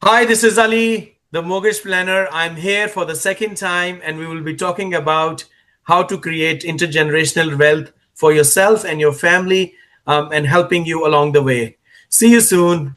Hi, this is Ali, the mortgage planner. I'm here for the second time, and we will be talking about how to create intergenerational wealth for yourself and your family and helping you along the way. See you soon.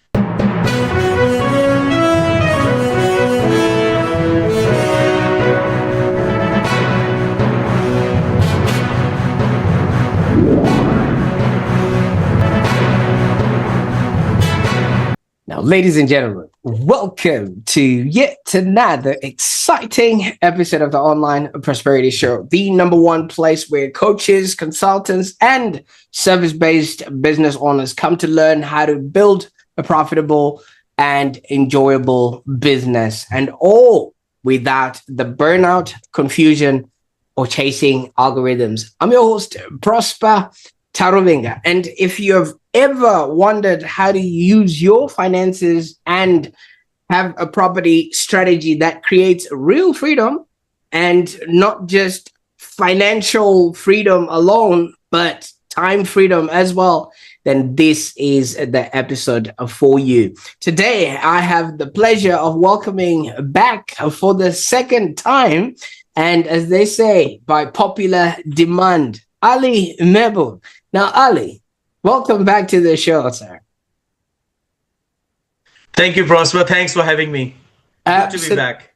Now, ladies and gentlemen, welcome to yet another exciting episode of the Online Prosperity Show, the number one place where coaches, consultants, and service-based business owners come to learn how to build a profitable and enjoyable business, and all without the burnout, confusion, or chasing algorithms. I'm your host, Prosper Taruvinga. And if you have ever wondered how to use your finances and have a property strategy that creates real freedom, and not just financial freedom alone, but time freedom as well, then this is the episode for you. Today, I have the pleasure of welcoming back for the second time, and as they say, by popular demand, Ali Mehboob. Now, Ali, welcome back to the show, sir. Thank you, Prosper. Thanks for having me. Good to be back.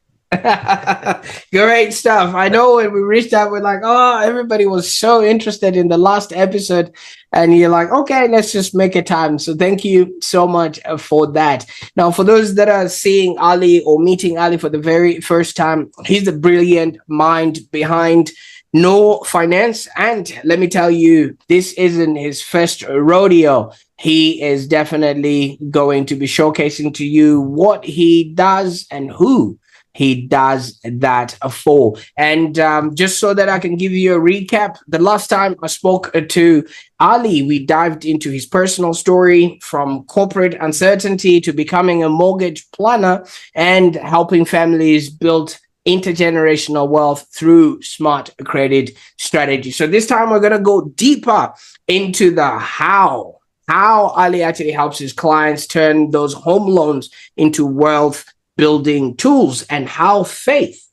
Great stuff. I know when we reached out, we're like, oh, everybody was so interested in the last episode. And you're like, okay, let's just make a time. So thank you so much for that. Now, for those that are seeing Ali or meeting Ali for the very first time, he's the brilliant mind behind Noor Finance. And let me tell you, this isn't his first rodeo. He is definitely going to be showcasing to you what he does and who he does that for. And just so that I can give you a recap, the last time I spoke to Ali, we dived into his personal story from corporate uncertainty to becoming a mortgage planner and helping families build intergenerational wealth through smart credit strategy. So this time we're going to go deeper into the how Ali actually helps his clients turn those home loans into wealth building tools, and how faith,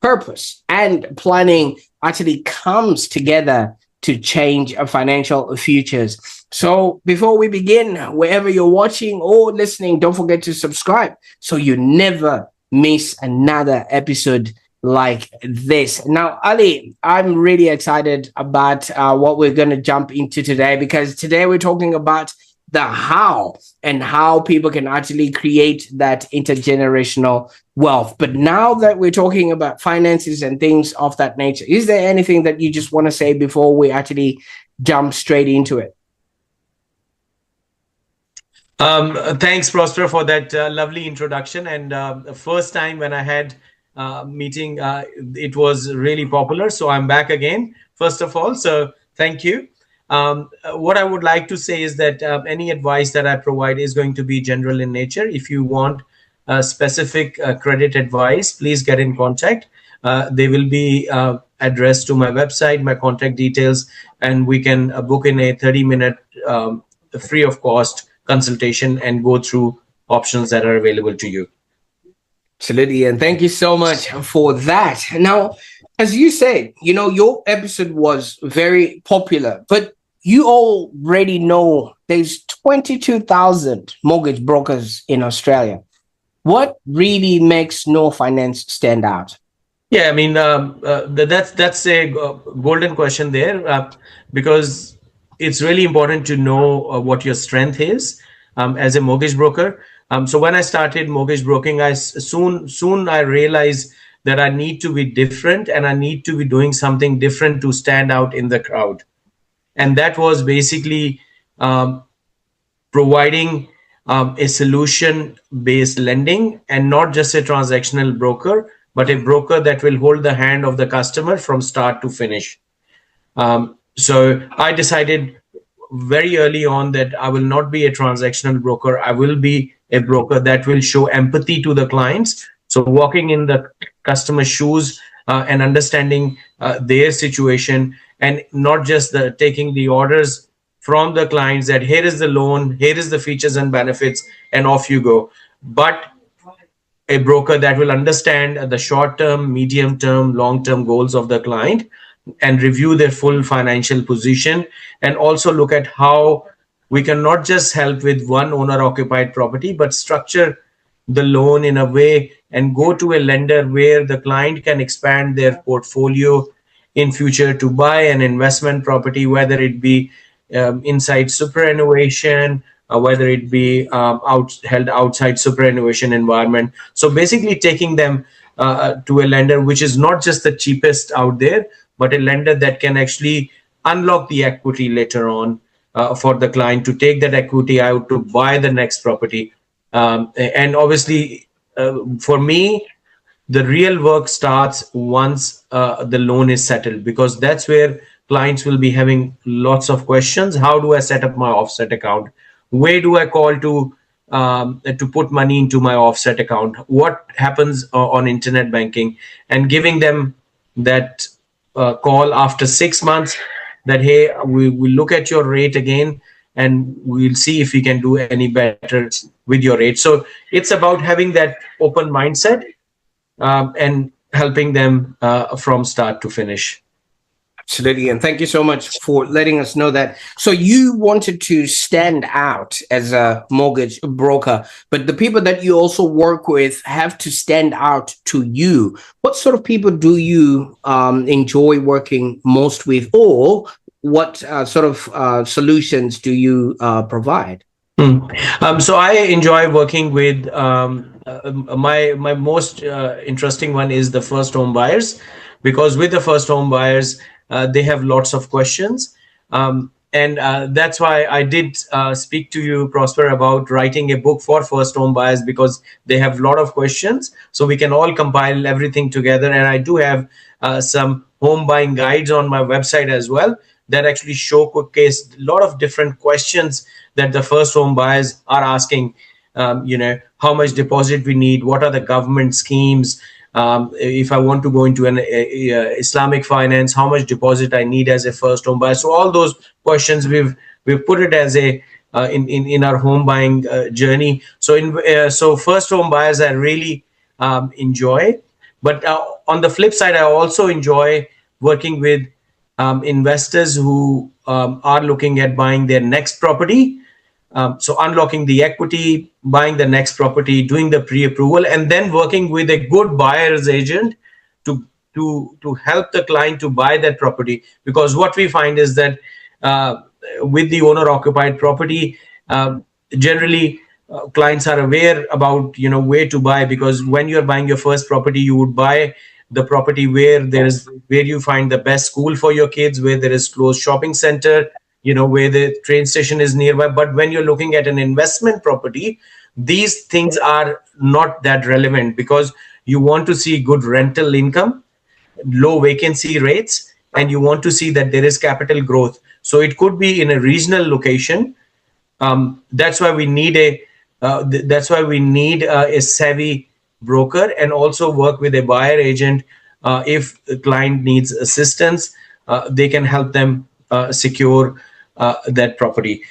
purpose, and planning actually comes together to change our financial futures. So before we begin, wherever you're watching or listening, don't forget to subscribe so you never miss another episode like this. Now, Ali, I'm really excited about what we're going to jump into today, because today we're talking about the how and how people can actually create that intergenerational wealth. But now that we're talking about finances and things of that nature, is there anything that you just want to say before we actually jump straight into it? Thanks, Prosper, for that lovely introduction. And the first time when I had meeting, it was really popular. So I'm back again, first of all. So thank you. What I would like to say is that any advice that I provide is going to be general in nature. If you want specific credit advice, please get in contact. They will be addressed to my website, my contact details, and we can book in a 30-minute free of cost consultation and go through options that are available to you. Absolutely. And thank you so much for that. Now, as you said, your episode was very popular, but you already know there's 22,000 mortgage brokers in Australia. What really makes Noor Finance stand out? Yeah, I mean, that's a golden question there, because it's really important to know what your strength is as a mortgage broker. So when I started mortgage broking, I soon I realized that I need to be different and I need to be doing something different to stand out in the crowd. And that was basically providing a solution-based lending, and not just a transactional broker, but a broker that will hold the hand of the customer from start to finish. So I decided very early on that I will not be a transactional broker. I will be a broker that will show empathy to the clients. So walking in the customer's shoes and understanding their situation, and not just taking the orders from the clients that here is the loan, here is the features and benefits, and off you go. But a broker that will understand the short term, medium term, long term goals of the client and review their full financial position, and also look at how we can not just help with one owner occupied property but structure the loan in a way and go to a lender where the client can expand their portfolio in future to buy an investment property, whether it be inside superannuation, whether it be held outside superannuation environment. So basically taking them to a lender which is not just the cheapest out there, but a lender that can actually unlock the equity later on for the client to take that equity out to buy the next property. And obviously, for me, the real work starts once the loan is settled, because that's where clients will be having lots of questions. How do I set up my offset account? Where do I call to put money into my offset account? What happens on internet banking? And giving them that call after 6 months, that hey, we will look at your rate again and we'll see if we can do any better with your rate. So it's about having that open mindset and helping them from start to finish. Absolutely. And thank you so much for letting us know that. So you wanted to stand out as a mortgage broker, but the people that you also work with have to stand out to you. What sort of people do you enjoy working most with, or what sort of solutions do you provide? So I enjoy working with my most interesting one is the first home buyers, because with the first home buyers, they have lots of questions. And that's why I did speak to you, Prosper, about writing a book for first home buyers, because they have a lot of questions. So we can all compile everything together. And I do have some home buying guides on my website as well that actually showcase a lot of different questions that the first home buyers are asking. How much deposit we need, what are the government schemes, if I want to go into an Islamic finance, how much deposit I need as a first home buyer. So all those questions we've put it as a in our home buying journey. So first home buyers I really enjoy, but on the flip side, I also enjoy working with investors who are looking at buying their next property. So unlocking the equity, buying the next property, doing the pre-approval, and then working with a good buyer's agent to help the client to buy that property. Because what we find is that with the owner-occupied property, generally clients are aware about where to buy, because when you're buying your first property, you would buy the property where you find the best school for your kids, where there is close shopping center, where the train station is nearby. But when you're looking at an investment property, these things are not that relevant, because you want to see good rental income, low vacancy rates, and you want to see that there is capital growth. So it could be in a regional location. That's why we need a savvy broker, and also work with a buyer agent. If the client needs assistance, they can help them secure that property.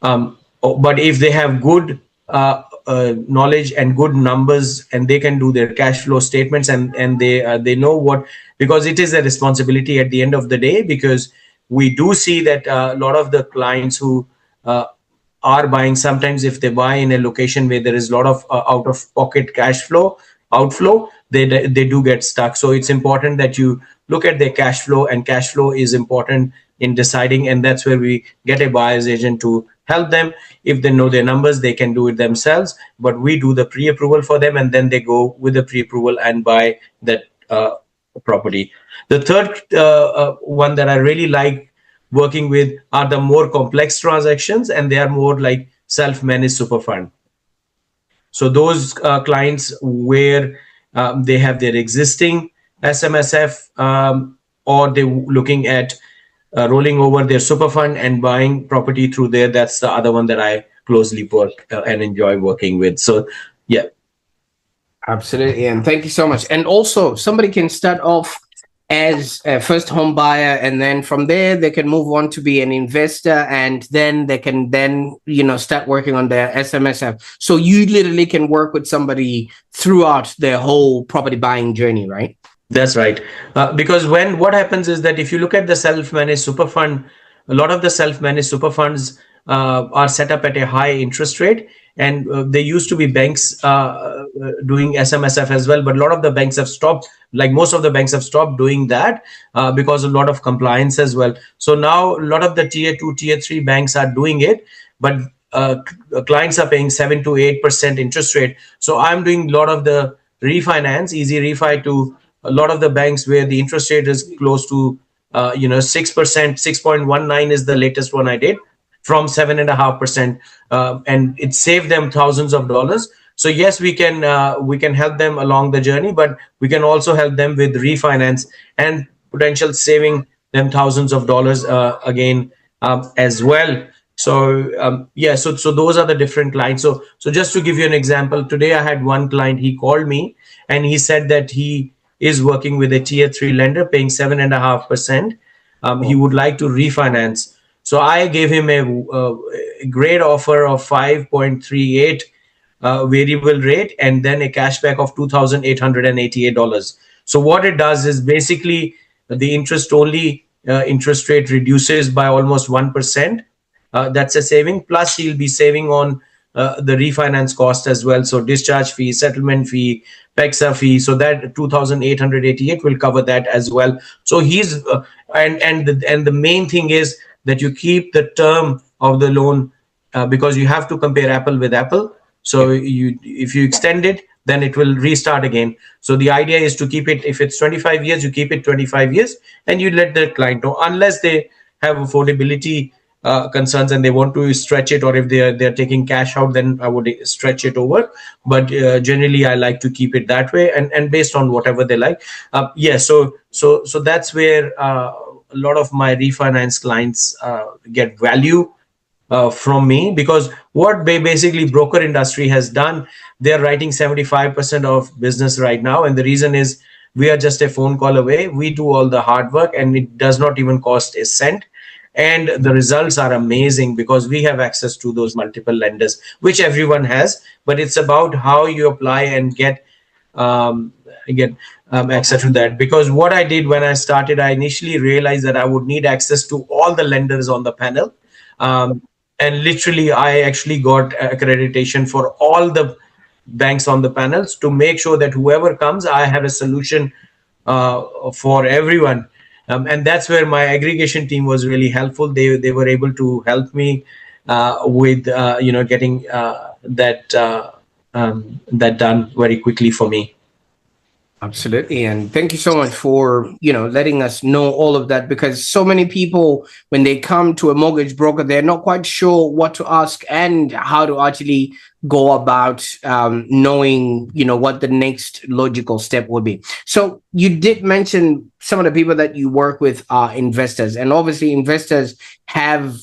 But if they have good knowledge and good numbers, and they can do their cash flow statements, and they know what, because it is a responsibility at the end of the day, because we do see that a lot of the clients who are buying, sometimes if they buy in a location where there is a lot of out of pocket cash flow outflow, they do get stuck. So it's important that you look at their cash flow, and cash flow is important in deciding, and that's where we get a buyer's agent to help them. If they know their numbers, they can do it themselves, but we do the pre-approval for them, and then they go with the pre-approval and buy that property. The third one that I really like working with are the more complex transactions, and they are more like self-managed super fund. So those clients where they have their existing SMSF, or they're looking at rolling over their super fund and buying property through there. That's the other one that I closely work and enjoy working with. So yeah. Absolutely. And thank you so much. And also, somebody can start off as a first home buyer, and then from there they can move on to be an investor, and then they can then start working on their SMSF. So you literally can work with somebody throughout their whole property buying journey, right? That's right. Because what happens is that if you look at the self-managed super fund, a lot of the self-managed super funds are set up at a high interest rate, and there used to be banks doing SMSF as well, but a lot of the banks have stopped. Like most of the banks have stopped doing that because a lot of compliance as well. So now a lot of the tier 2, tier 3 banks are doing it, but clients are paying 7 to 8% interest rate. So I'm doing a lot of the refinance, easy refi to a lot of the banks where the interest rate is close to 6%. 6.19 is the latest one I did, from 7.5%, and it saved them thousands of dollars. So yes, we can help them along the journey, but we can also help them with refinance and potential saving them thousands of dollars again as well. So so those are the different clients. So just to give you an example, today I had one client. He called me and he said that he is working with a tier 3 lender paying 7.5%. He would like to refinance. So I gave him a great offer of 5.38 variable rate, and then a cashback of $2,888. So what it does is basically the interest rate reduces by almost 1%. That's a saving. Plus, he'll be saving on the refinance cost as well. So discharge fee, settlement fee, PEXA fee. So that 2,888 will cover that as well. So he's and the main thing is that you keep the term of the loan because you have to compare apple with apple. So if you extend it, then it will restart again. So the idea is to keep it, if it's 25 years, you keep it 25 years, and you let the client know, unless they have affordability concerns and they want to stretch it, or if they're taking cash out, then I would stretch it over. But generally, I like to keep it that way, and based on whatever they like. So that's where a lot of my refinance clients get value from me, because what basically broker industry has done, they're writing 75% of business right now, and the reason is we are just a phone call away. We do all the hard work, and it does not even cost a cent. And the results are amazing because we have access to those multiple lenders, which everyone has. But it's about how you apply and get access to that. Because what I did when I started, I initially realized that I would need access to all the lenders on the panel. And literally, I actually got accreditation for all the banks on the panels to make sure that whoever comes, I have a solution for everyone. And that's where my aggregation team was really helpful. They were able to help me with getting that done very quickly for me. Absolutely. And thank you so much for, letting us know all of that, because so many people, when they come to a mortgage broker, they're not quite sure what to ask and how to actually go about knowing, what the next logical step would be. So you did mention some of the people that you work with are investors, and obviously investors have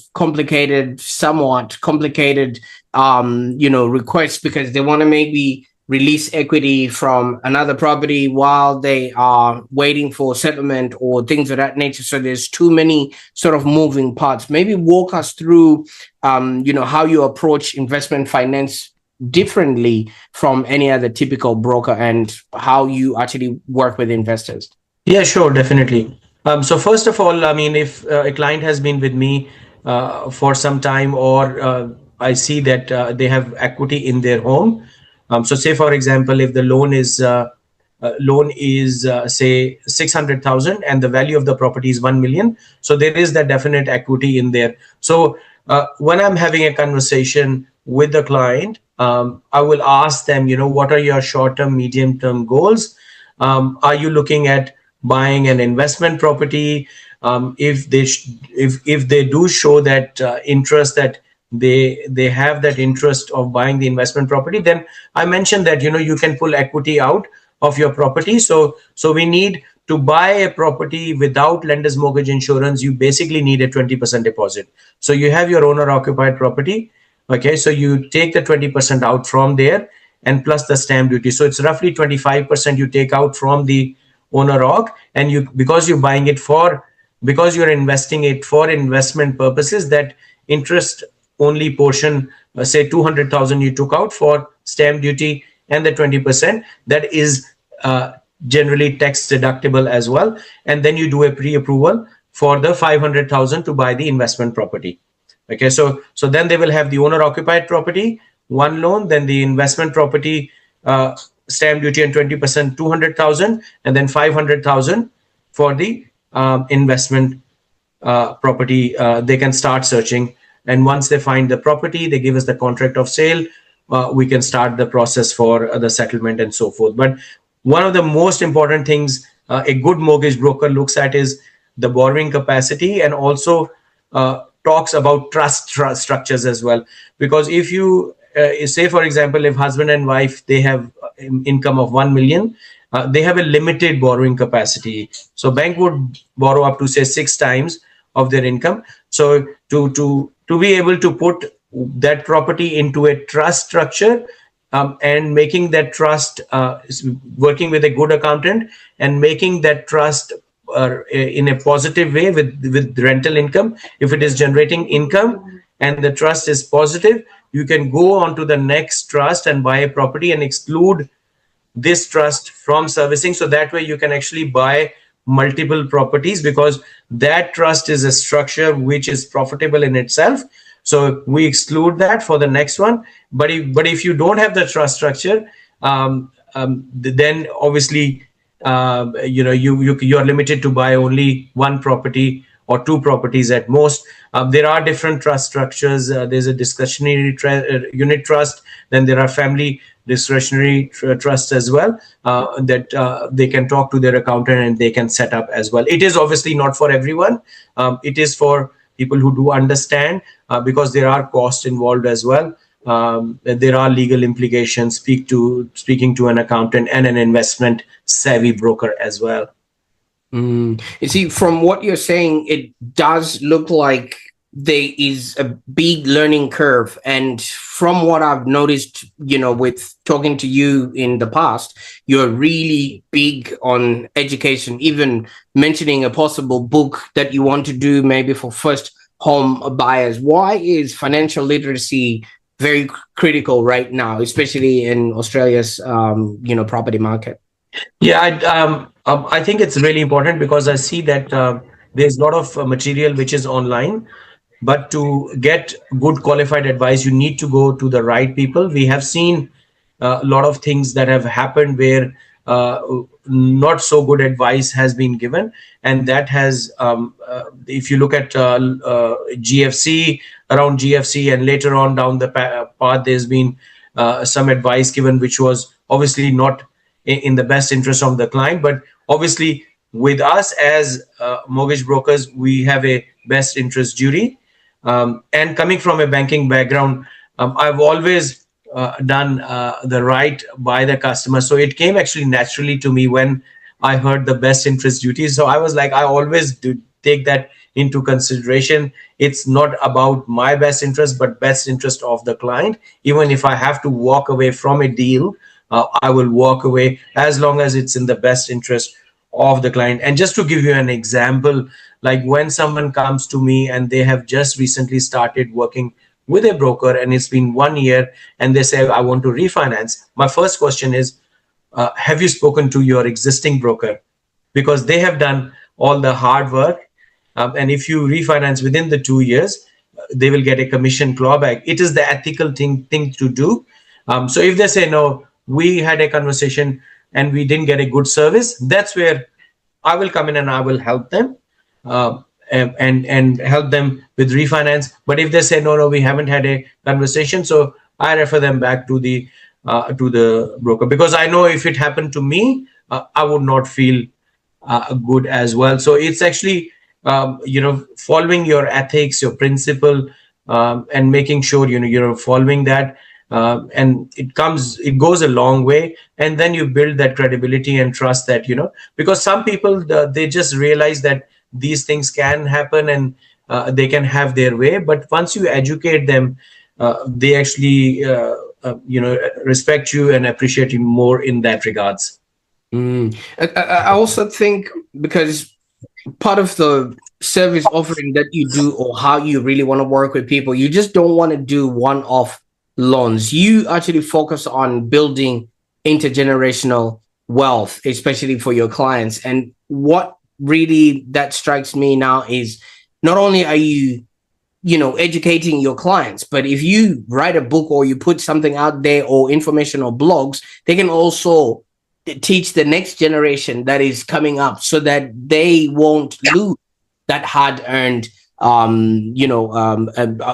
somewhat complicated, requests, because they want to maybe release equity from another property while they are waiting for settlement or things of that nature. So there's too many sort of moving parts. Maybe walk us through, how you approach investment finance differently from any other typical broker, and how you actually work with investors. Yeah, sure, definitely. So first of all, I mean, if a client has been with me for some time, or I see that they have equity in their home. So say, for example, if the loan is say 600,000 and the value of the property is 1 million. So there is that definite equity in there. So when I'm having a conversation with the client, I will ask them, what are your short-term, medium-term goals? Are you looking at buying an investment property? If they do show that interest, that they have that interest of buying the investment property, then I mentioned that you can pull equity out of your property. So we need to buy a property without lender's mortgage insurance. You basically need a 20% deposit. So you have your owner occupied property. Okay, so you take the 20% out from there, and plus the stamp duty. So it's roughly 25% you take out from the owner occ, and because you're buying it because you're investing it for investment purposes, that interest only portion, say 200,000 you took out for stamp duty and the 20%, that is generally tax deductible as well. And then you do a pre-approval for the 500,000 to buy the investment property. Okay, so then they will have the owner occupied property, one loan, then the investment property, stamp duty and 20%, 200,000, and then 500,000 for the investment property. They can start searching, and once they find the property, they give us the contract of sale. We can start the process for the settlement and so forth. But one of the most important things a good mortgage broker looks at is the borrowing capacity, and also talks about trust structures as well. Because if you say, for example, if husband and wife, they have income of 1 million, they have a limited borrowing capacity. So bank would borrow up to say 6 times of their income. So to be able to put that property into a trust structure, and making that trust, working with a good accountant and making that trust in a positive way with rental income. If it is generating income and the trust is positive, you can go on to the next trust and buy a property and exclude this trust from servicing. So that way you can actually buy multiple properties, because that trust is a structure which is profitable in itself. So we exclude that for the next one. But if you don't have the trust structure, then obviously you're limited to buy only one property or two properties at most. There are different trust structures. There's a discretionary unit trust. Then there are family discretionary trusts as well, that they can talk to their accountant and they can set up as well. It is obviously not for everyone. It is for people who do understand, because there are costs involved as well. There are legal implications, speaking to an accountant and an investment savvy broker as well. You see, from what you're saying, it does look like there is a big learning curve. And from what I've noticed, with talking to you in the past, you're really big on education, even mentioning a possible book that you want to do maybe for first home buyers. Why is financial literacy very critical right now, especially in Australia's, property market? Yeah, I think it's really important, because I see that there's a lot of material which is online. But to get good qualified advice, you need to go to the right people. We have seen a lot of things that have happened where not so good advice has been given. And that has, if you look at GFC, around GFC, and later on down the path, there's been some advice given which was obviously not in the best interest of the client. But obviously, with us as mortgage brokers, we have a best interest duty. And coming from a banking background, I've always done the right by the customer. So it came actually naturally to me when I heard the best interest duty. So I was like, I always do take that into consideration. It's not about my best interest, but best interest of the client. Even if I have to walk away from a deal, I will walk away as long as it's in the best interest of the client. And just to give you an example, like when someone comes to me and they have just recently started working with a broker and it's been 1 year, and they say, I want to refinance, my first question is, have you spoken to your existing broker? Because they have done all the hard work. And if you refinance within the 2 years, they will get a commission clawback. It is the ethical thing to do. So if they say, no, we had a conversation and we didn't get a good service, that's where I will come in and I will help them. And help them with refinance. But if they say no, we haven't had a conversation, so I refer them back to the broker, because I know if it happened to me, I would not feel good as well. So it's actually following your ethics, your principle, and making sure you're following that, and it goes a long way. And then you build that credibility and trust that because some people they just realize that these things can happen and they can have their way. But once you educate them, they actually respect you and appreciate you more in that regards. I also think because part of the service offering that you do or how you really want to work with people, you just don't want to do one-off loans. You actually focus on building intergenerational wealth, especially for your clients. And what really that strikes me now is not only are you, educating your clients, but if you write a book or you put something out there or information or blogs, they can also teach the next generation that is coming up so that they won't lose that hard earned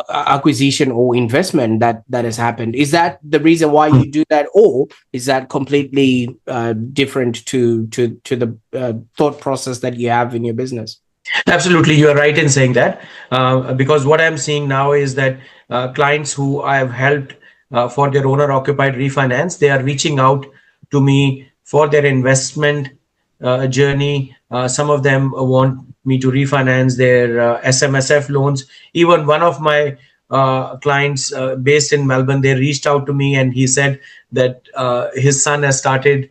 acquisition or investment that has happened. Is that the reason why you do that, or is that completely different to the thought process that you have in your business? Absolutely, you are right in saying that, because what I'm seeing now is that clients who I have helped for their owner-occupied refinance, they are reaching out to me for their investment journey. Some of them want me to refinance their SMSF loans. Even one of my clients based in Melbourne, they reached out to me and he said that his son has started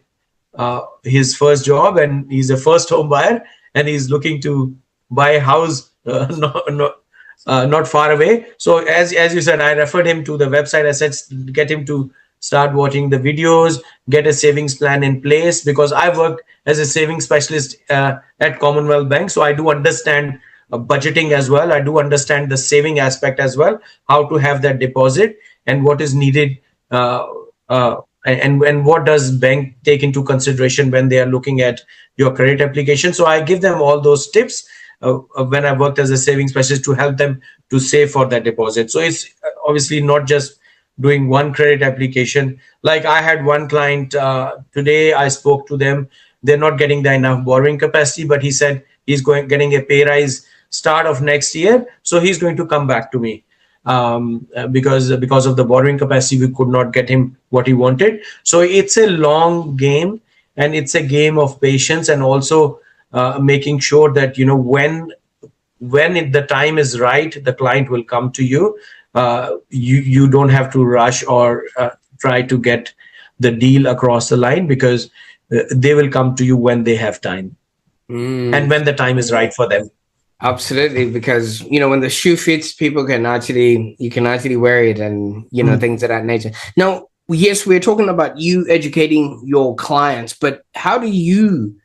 his first job and he's a first home buyer and he's looking to buy a house not far away. So as you said, I referred him to the website. I said get him to start watching the videos, get a savings plan in place, because I worked as a savings specialist at Commonwealth Bank, so I do understand budgeting as well. I do understand the saving aspect as well, how to have that deposit and what is needed, and what does bank take into consideration when they are looking at your credit application. So I give them all those tips when I worked as a savings specialist to help them to save for that deposit. So it's obviously not just doing one credit application. Like I had one client today, I spoke to them. They're not getting the enough borrowing capacity, but he said he's getting a pay rise start of next year. So he's going to come back to me because of the borrowing capacity, we could not get him what he wanted. So it's a long game and it's a game of patience, and also making sure that, when the time is right, the client will come to you. You don't have to rush or try to get the deal across the line, because they will come to you when they have time and when the time is right for them. Absolutely, because when the shoe fits, you can actually wear it, and things of that nature. Now, yes, we're talking about you educating your clients, but how do you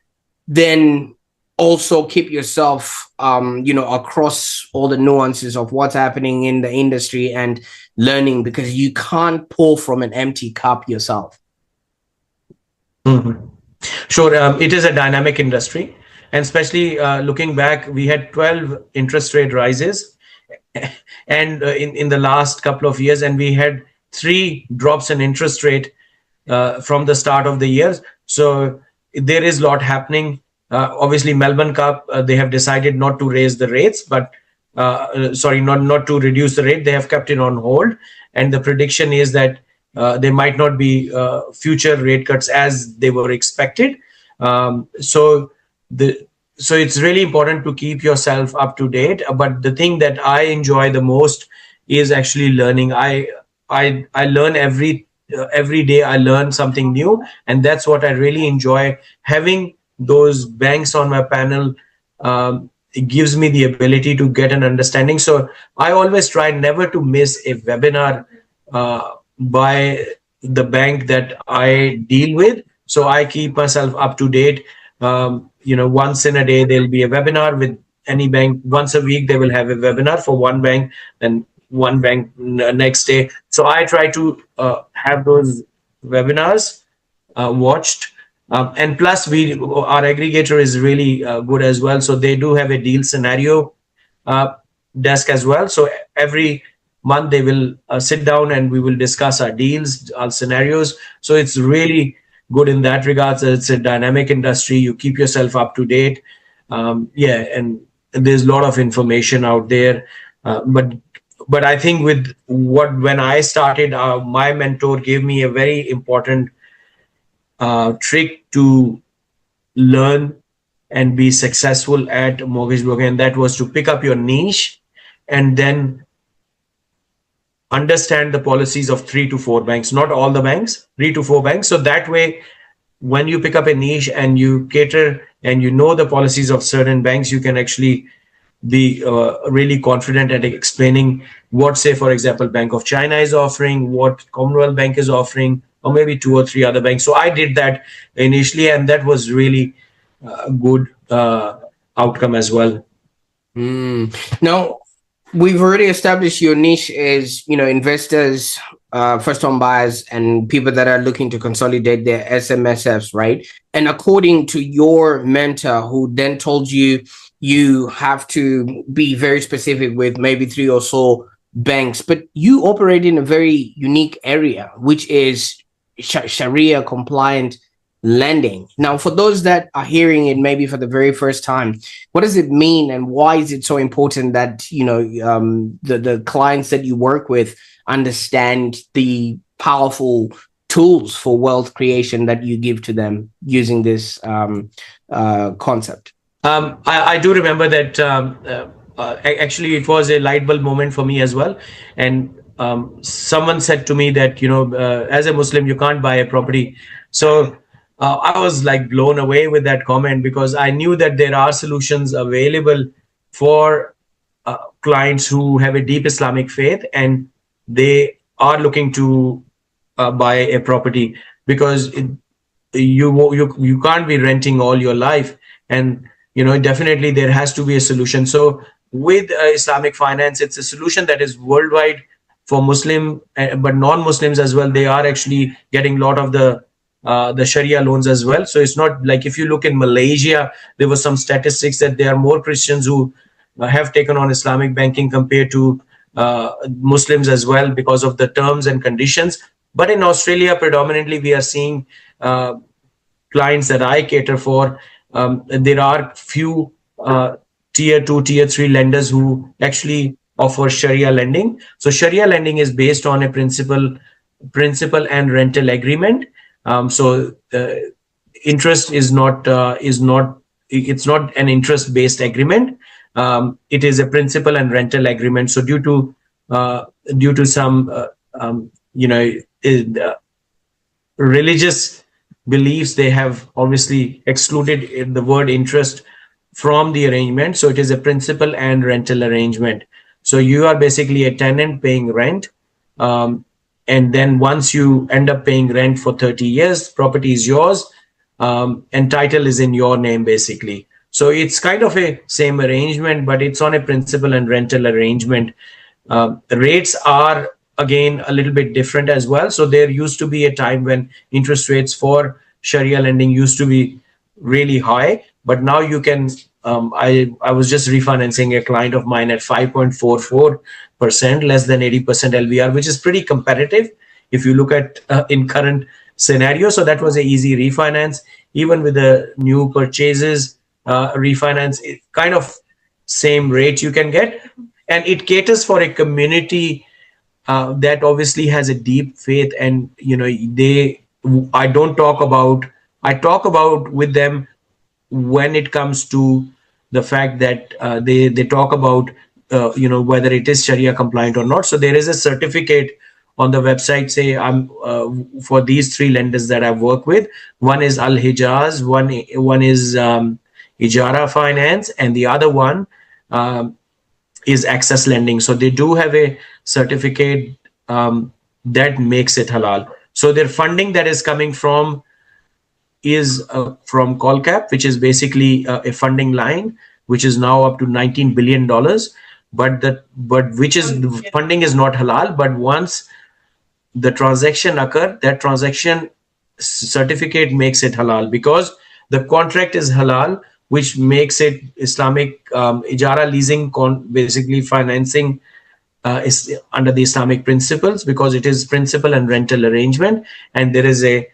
then also keep yourself across all the nuances of what's happening in the industry and learning, because you can't pour from an empty cup yourself? Mm-hmm. Sure. It is a dynamic industry, and especially looking back, we had 12 interest rate rises and in the last couple of years, and we had 3 drops in interest rate from the start of the year. So there is a lot happening. Obviously, Melbourne Cup, they have decided not to raise the rates, but not to reduce the rate. They have kept it on hold, and the prediction is that there might not be future rate cuts as they were expected. So it's really important to keep yourself up to date. But the thing that I enjoy the most is actually learning. I learn every day. I learn something new, and that's what I really enjoy. Having those banks on my panel, it gives me the ability to get an understanding. So I always try never to miss a webinar by the bank that I deal with. So I keep myself up to date. Once in a day there'll be a webinar with any bank. Once a week they will have a webinar for one bank, and one bank next day. So I try to have those webinars watched. And plus, our aggregator is really good as well. So they do have a deal scenario desk as well. So every month they will sit down and we will discuss our deals, our scenarios. So it's really good in that regard. So it's a dynamic industry. You keep yourself up to date. And there's a lot of information out there. But I think when I started, my mentor gave me a very important trick to learn and be successful at mortgage broking, and that was to pick up your niche and then understand the policies of 3 to 4 banks, not all the banks, 3 to 4 banks. So that way when you pick up a niche and you cater and you know the policies of certain banks, you can actually be really confident at explaining what, say, for example, Bank of China is offering, what Commonwealth Bank is offering, or maybe two or three other banks. So I did that initially, and that was really good outcome as well. Now, we've already established your niche is, investors, first-time buyers, and people that are looking to consolidate their SMSFs, right? And according to your mentor, who then told you you have to be very specific with maybe three or so banks, but you operate in a very unique area, which is Sharia compliant lending. Now, for those that are hearing it maybe for the very first time, what does it mean, and why is it so important that the clients that you work with understand the powerful tools for wealth creation that you give to them using this concept? I do remember that actually it was a light bulb moment for me as well. And someone said to me that, as a Muslim, you can't buy a property. So I was like blown away with that comment, because I knew that there are solutions available for clients who have a deep Islamic faith and they are looking to buy a property, because you can't be renting all your life. And definitely there has to be a solution. So with Islamic finance, it's a solution that is worldwide for Muslim, but non-Muslims as well. They are actually getting a lot of the Sharia loans as well. So it's not like, if you look in Malaysia, there were some statistics that there are more Christians who have taken on Islamic banking compared to Muslims as well, because of the terms and conditions. But in Australia, predominantly, we are seeing clients that I cater for. There are few tier 2, tier 3 lenders who actually offer Sharia lending. So Sharia lending is based on a principal and rental agreement. So interest is not it's not an interest based agreement. It is a principal and rental agreement. So due to some religious beliefs, they have obviously excluded the word interest from the arrangement. So it is a principal and rental arrangement. So you are basically a tenant paying rent. And then once you end up paying rent for 30 years, property is yours, and title is in your name, basically. So it's kind of a same arrangement, but it's on a principal and rental arrangement. Rates are, again, a little bit different as well. So there used to be a time when interest rates for Sharia lending used to be really high, but now you can, I was just refinancing a client of mine at 5.44%, less than 80% LVR, which is pretty competitive if you look at in current scenario. So that was an easy refinance. Even with the new purchases, refinance, kind of same rate you can get. And it caters for a community that obviously has a deep faith. And, I talk about with them when it comes to the fact that they talk about, whether it is Sharia compliant or not. So there is a certificate on the website, say, I'm for these three lenders that I work with. One is Al Hijaz, one is Ijara Finance, and the other one is Access Lending. So they do have a certificate that makes it halal. So their funding that is coming from is from Colcap, which is basically a funding line, which is now up to $19 billion. But the funding is not halal. But once the transaction occur, that transaction certificate makes it halal, because the contract is halal, which makes it Islamic ijara leasing, basically financing is under the Islamic principles, because it is principal and rental arrangement, and there is a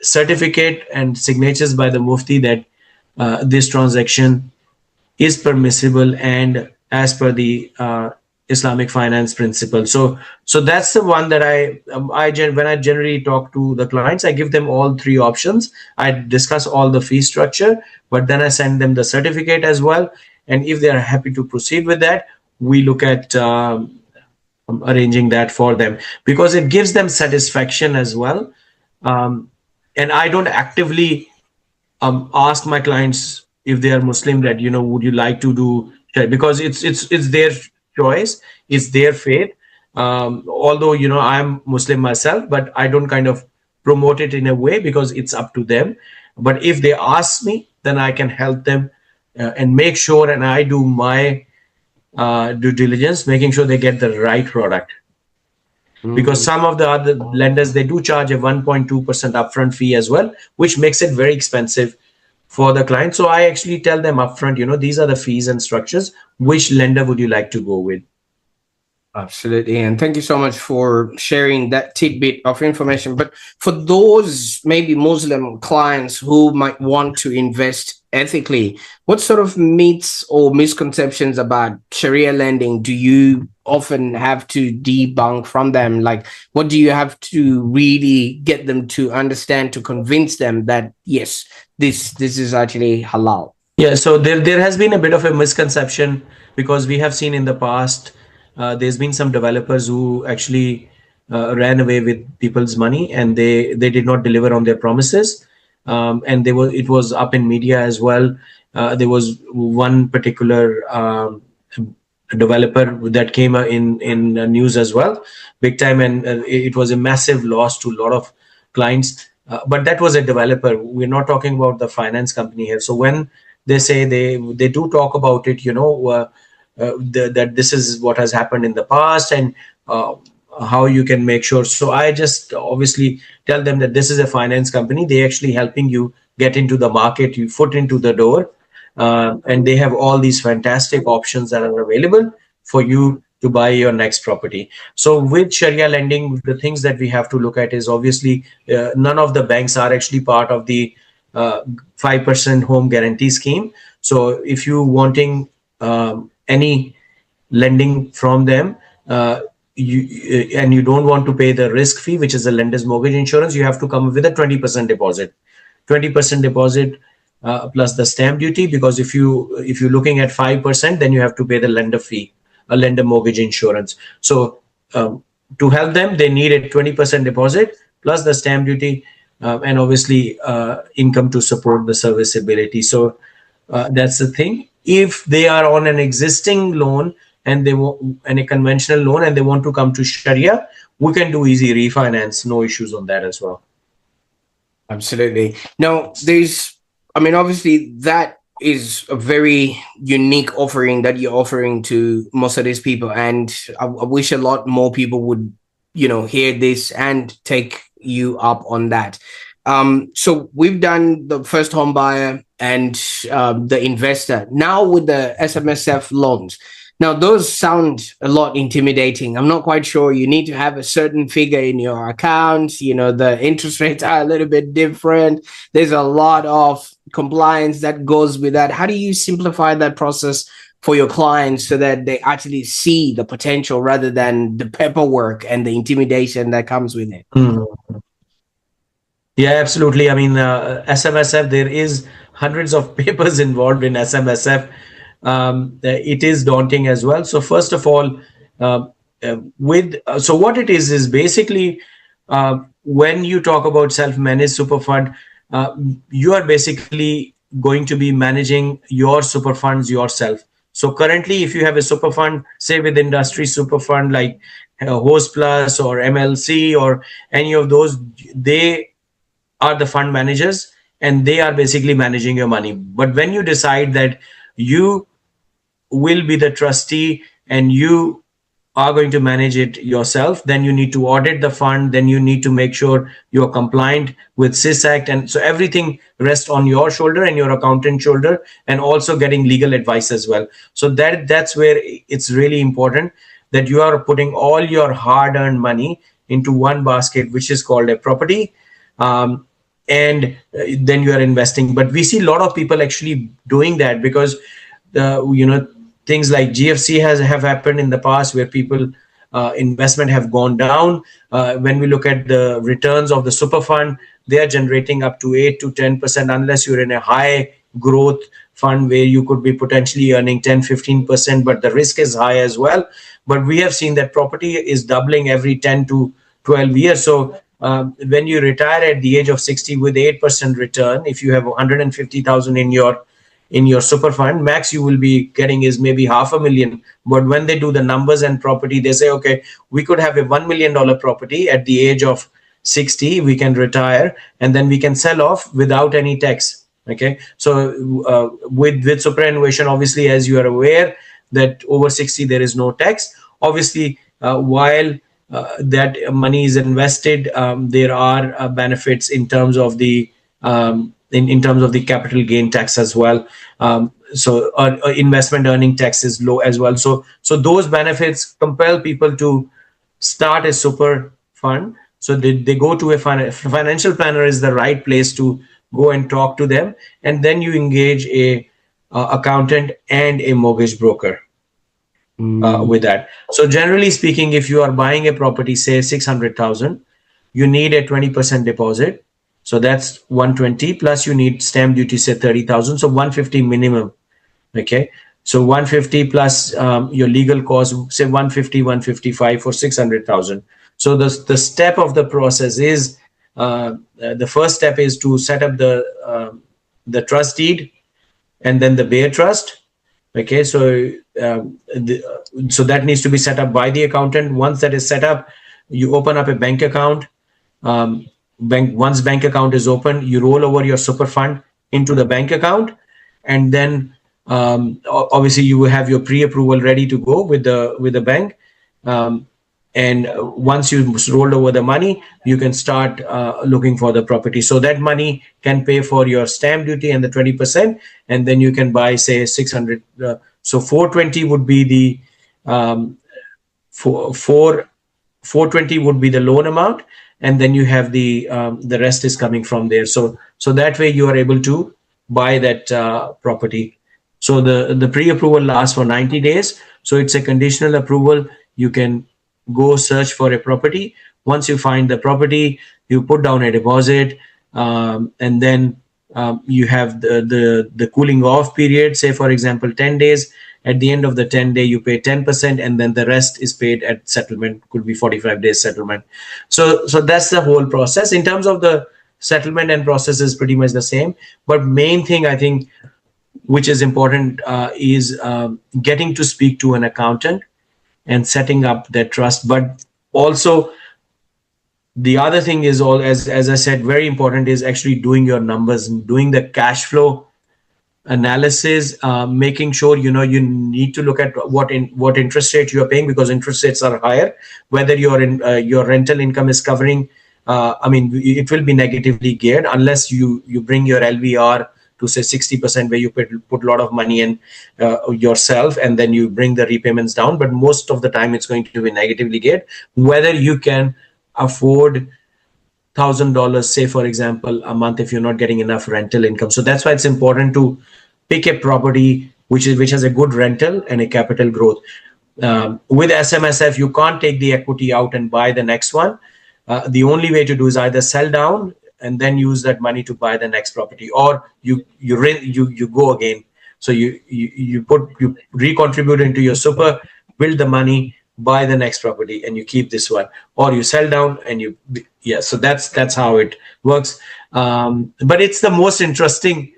certificate and signatures by the Mufti that this transaction is permissible and as per the Islamic finance principle. So that's the one that when I generally talk to the clients, I give them all three options. I discuss all the fee structure, but then I send them the certificate as well. And if they are happy to proceed with that, we look at arranging that for them, because it gives them satisfaction as well. and I don't actively ask my clients if they are Muslim that, would you like to do, because it's their choice, it's their faith. Although, I'm Muslim myself, but I don't kind of promote it in a way because it's up to them. But if they ask me, then I can help them and make sure, and I do my due diligence, making sure they get the right product. Because some of the other lenders, they do charge a 1.2% upfront fee as well, which makes it very expensive for the client. So I actually tell them upfront, these are the fees and structures. Which lender would you like to go with? Absolutely. And thank you so much for sharing that tidbit of information. But for those maybe Muslim clients who might want to invest ethically, what sort of myths or misconceptions about Sharia lending do you often have to debunk from them? Like, what do you have to really get them to understand to convince them that, yes, this is actually halal? Yeah, so there has been a bit of a misconception, because we have seen in the past, there's been some developers who actually ran away with people's money, and they did not deliver on their promises. And it was up in media as well. There was one particular developer that came in news as well, big time, and it was a massive loss to a lot of clients. But that was a developer. We're not talking about the finance company here. So when they say they do talk about it, that this is what has happened in the past, and how you can make sure. So I just obviously tell them that this is a finance company. They actually helping you get into the market, you foot into the door, and they have all these fantastic options that are available for you to buy your next property. So with Sharia lending, the things that we have to look at is obviously none of the banks are actually part of the 5% home guarantee scheme. So if you wanting any lending from them, and you don't want to pay the risk fee, which is the lender's mortgage insurance, you have to come up with a 20% deposit. 20% deposit plus the stamp duty, because if you're looking at 5%, then you have to pay the lender fee, a lender mortgage insurance. So to help them, they need a 20% deposit plus the stamp duty, and obviously income to support the serviceability. So that's the thing. If they are on an existing loan and they want a conventional loan and they want to come to Sharia, we can do easy refinance, no issues on that as well. Absolutely. Now, obviously that is a very unique offering that you're offering to most of these people. And I wish a lot more people would, hear this and take you up on that. So we've done the first home buyer and the investor. Now with the SMSF loans. Now, those sound a lot intimidating. I'm not quite sure. You need to have a certain figure in your account. The interest rates are a little bit different. There's a lot of compliance that goes with that. How do you simplify that process for your clients so that they actually see the potential rather than the paperwork and the intimidation that comes with it? Yeah, absolutely. I mean, SMSF, there is hundreds of papers involved in SMSF. It is daunting as well. So first of all, so what it is basically, when you talk about self-managed super fund, you are basically going to be managing your super funds yourself. So currently, if you have a super fund, say with industry super fund like Host Plus or MLC or any of those, they are the fund managers and they are basically managing your money. But when you decide that you will be the trustee and you are going to manage it yourself, then you need to audit the fund, then you need to make sure you're compliant with CIS Act, and so everything rests on your shoulder and your accountant shoulder, and also getting legal advice as well. So that's where it's really important that you are putting all your hard-earned money into one basket, which is called a property, and then you are investing. But we see a lot of people actually doing that because things like GFC have happened in the past where people investment have gone down. When we look at the returns of the super fund, they are generating up to 8 to 10% unless you're in a high growth fund where you could be potentially earning 10-15%, but the risk is high as well. But we have seen that property is doubling every 10 to 12 years. So when you retire at the age of 60 with 8% return, if you have 150,000 in your super fund, max you will be getting is maybe 500,000. But when they do the numbers and property, they say, okay, we could have a $1 million property at the age of 60, we can retire, and then we can sell off without any tax. Okay, so with superannuation, obviously, as you are aware, that over 60 there is no tax. Obviously, while that money is invested, there are benefits in terms of the in terms of the capital gain tax as well. So investment earning tax is low as well. So those benefits compel people to start a super fund. So they go to a financial planner is the right place to go and talk to them, and then you engage a accountant and a mortgage broker with that. So generally speaking, if you are buying a property, say 600,000, you need a 20% deposit. So that's 120, plus you need stamp duty, say 30,000. So 150 minimum. Okay. So 150 plus your legal cost, say 150, 155 for 600,000. So the step of the process is the first step is to set up the trust deed and then the bear trust. Okay, so so that needs to be set up by the accountant. Once that is set up, you open up a bank account. Once bank account is open, you roll over your super fund into the bank account, and then obviously you will have your pre-approval ready to go with the bank. And once you rolled over the money, you can start looking for the property. So that money can pay for your stamp duty and the 20%, and then you can buy, say, 600. So 420 would be the 420 would be the loan amount, and then you have the rest is coming from there. So that way you are able to buy that property. So the pre-approval lasts for 90 days. So it's a conditional approval. You can go search for a property. Once you find the property, you put down a deposit, and then you have the cooling off period, say for example 10 days. At the end of the 10-day, you pay 10%, and then the rest is paid at settlement. Could be 45 days settlement. So that's the whole process. In terms of the settlement and process is pretty much the same, but main thing I think which is important is getting to speak to an accountant and setting up that trust. But also the other thing is, all as I said, very important is actually doing your numbers and doing the cash flow analysis, making sure you need to look at what interest rate you are paying, because interest rates are higher. Whether your rental income is covering, it will be negatively geared unless you bring your LVR to say 60%, where you put a lot of money in yourself, and then you bring the repayments down. But most of the time it's going to be negatively geared. Whether you can afford $1,000, say for example, a month, if you're not getting enough rental income. So that's why it's important to pick a property which has a good rental and a capital growth. With SMSF, you can't take the equity out and buy the next one. The only way to do is either sell down and then use that money to buy the next property, or you go again. So you recontribute into your super, build the money, buy the next property, and you keep this one, or you sell down and so that's how it works. But it's the most interesting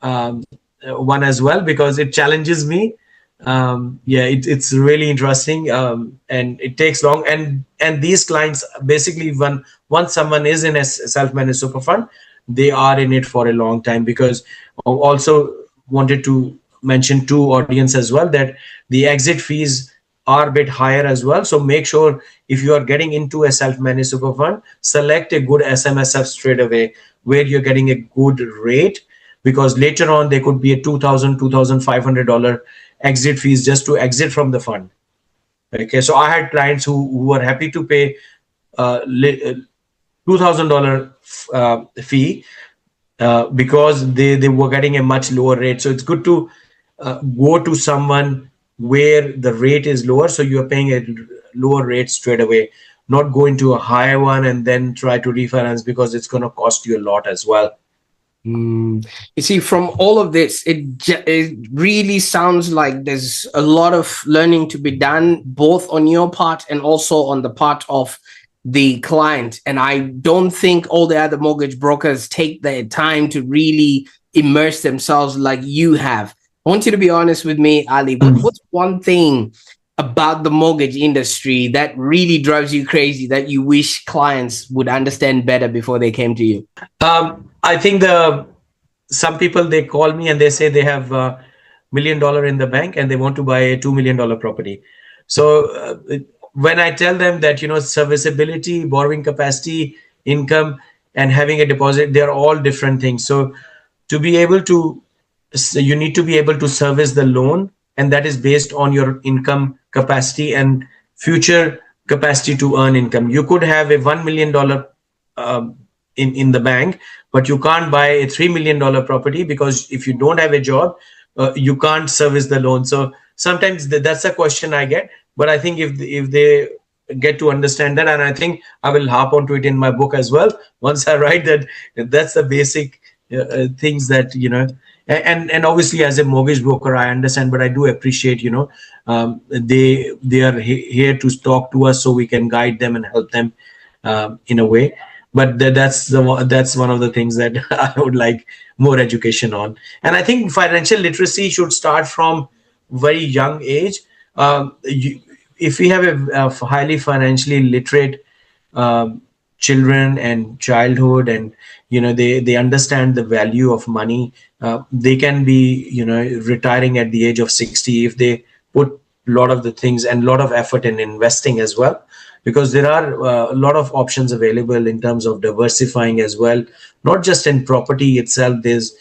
one as well, because it challenges me. It's really interesting, and it takes long, and these clients basically, once someone is in a self-managed super fund, they are in it for a long time. Because also wanted to mention to audience as well that the exit fees are a bit higher as well. So make sure if you are getting into a self-managed super fund, select a good SMSF straight away, where you're getting a good rate, because later on there could be a $2,000, $2,500 exit fees just to exit from the fund. Okay, so I had clients who were happy to pay $2,000 fee because they were getting a much lower rate. So it's good to go to someone where the rate is lower, so you're paying a lower rate straight away, not go into a higher one and then try to refinance, because it's going to cost you a lot as well. You see, from all of this, it really sounds like there's a lot of learning to be done, both on your part and also on the part of the client. And I don't think all the other mortgage brokers take their time to really immerse themselves like you have. I want you to be honest with me, Ali. What's one thing about the mortgage industry that really drives you crazy that you wish clients would understand better before they came to you? I think some people, they call me and they say they have $1 million in the bank and they want to buy a $2 million property. So when I tell them that, serviceability, borrowing capacity, income, and having a deposit, they're all different things. So to be able to, you need to be able to service the loan, and that is based on your income capacity and future capacity to earn income. You could have a $1 million in the bank, but you can't buy a $3 million property, because if you don't have a job, you can't service the loan. So sometimes that's a question I get, but I think if they get to understand that, and I think I will harp onto it in my book as well once I write that, that's the basic things that, and obviously as a mortgage broker I understand, but I do appreciate, they are here to talk to us so we can guide them and help them in a way. But that's one of the things that I would like more education on. And I think financial literacy should start from very young age. If we have a highly financially literate children and childhood, and they understand the value of money, they can be retiring at the age of 60 if they put a lot of the things and a lot of effort in investing as well, because there are a lot of options available in terms of diversifying as well, not just in property itself. There's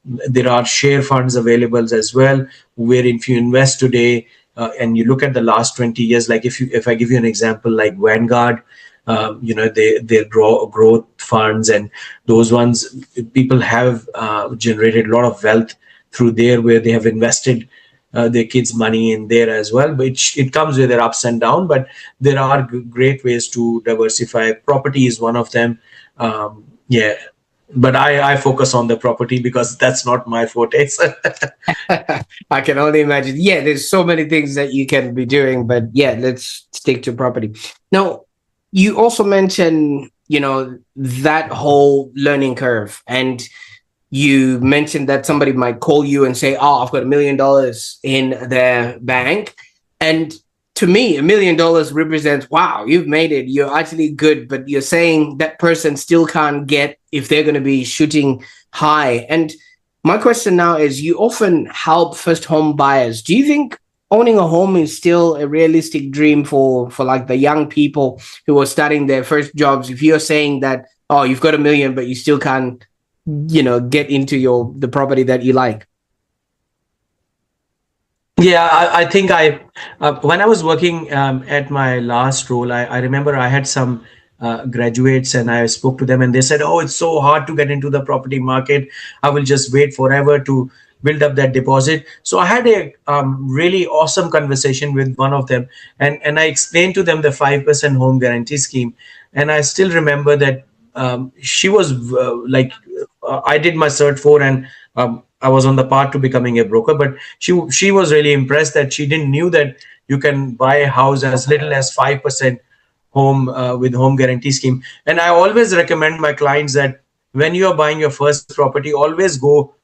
there are share funds available as well, where if you invest today and you look at the last 20 years, like if I give you an example like Vanguard, their growth funds, and those ones, people have generated a lot of wealth through there, where they have invested their kids' money in there as well. But it comes with their ups and downs, but there are great ways to diversify. Property is one of them. Yeah, but I focus on the property because that's not my forte. I can only imagine. Yeah, there's so many things that you can be doing, but yeah, let's stick to property. Now, you also mentioned, that whole learning curve, and you mentioned that somebody might call you and say, "Oh, I've got $1 million in their bank." And to me, $1 million represents, wow, you've made it. You're actually good. But you're saying that person still can't get if they're going to be shooting high. And my question now is, you often help first home buyers. Do you think owning a home is still a realistic dream for like the young people who are starting their first jobs? If you're saying that, oh, you've got $1 million, but you still can't, get into the property that you like. Yeah, I think when I was working at my last role, I remember I had some graduates, and I spoke to them, and they said, "Oh, it's so hard to get into the property market. I will just wait forever to build up that deposit." So I had a really awesome conversation with one of them, and I explained to them the 5% home guarantee scheme. And I still remember that she was I did my Cert IV, and I was on the path to becoming a broker, but she was really impressed that she didn't knew that you can buy a house as little as 5% home with home guarantee scheme. And I always recommend my clients that when you are buying your first property, always go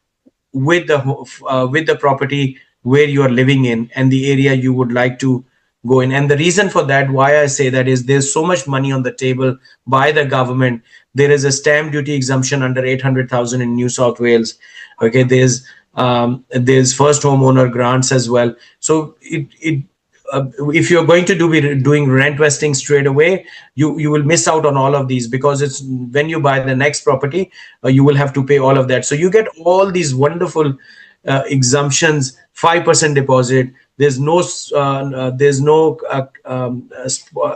with the property where you are living in and the area you would like to go in. And the reason for that, why I say that, is there's so much money on the table by the government. There is a stamp duty exemption under 800,000 in New South Wales. Okay, there's first homeowner grants as well. So if you're going to be doing rent vesting straight away, you will miss out on all of these, because it's when you buy the next property, you will have to pay all of that. So you get all these wonderful exemptions, 5% deposit. There's no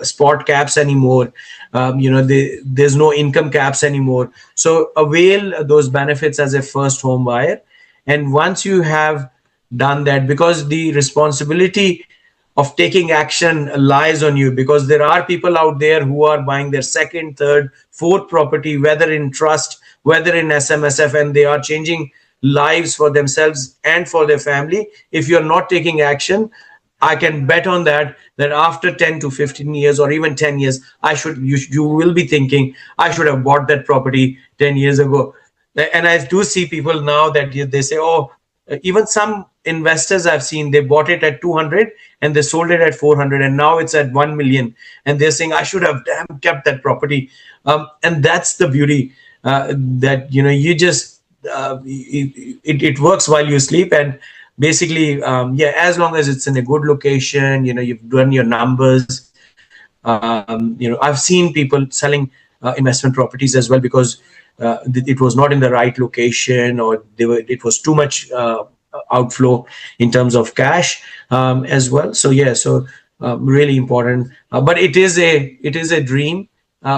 spot caps anymore. There's no income caps anymore. So avail those benefits as a first home buyer. And once you have done that, because the responsibility of taking action lies on you, because there are people out there who are buying their second, third, fourth property, whether in trust, whether in SMSF, and they are changing lives for themselves and for their family. If you're not taking action, I can bet on that after 10 to 15 years or even 10 years, you will be thinking, I should have bought that property 10 years ago. And I do see people now that they say, oh, even some investors I've seen, they bought it at 200 and they sold it at 400, and now it's at 1 million. And they're saying, I should have damn kept that property. And that's the beauty, that, you just, it works while you sleep. And basically, yeah, as long as it's in a good location, you've done your numbers. I've seen people selling investment properties as well, because it was not in the right location, or it was too much outflow in terms of cash, as well. So yeah, so really important. But it is a dream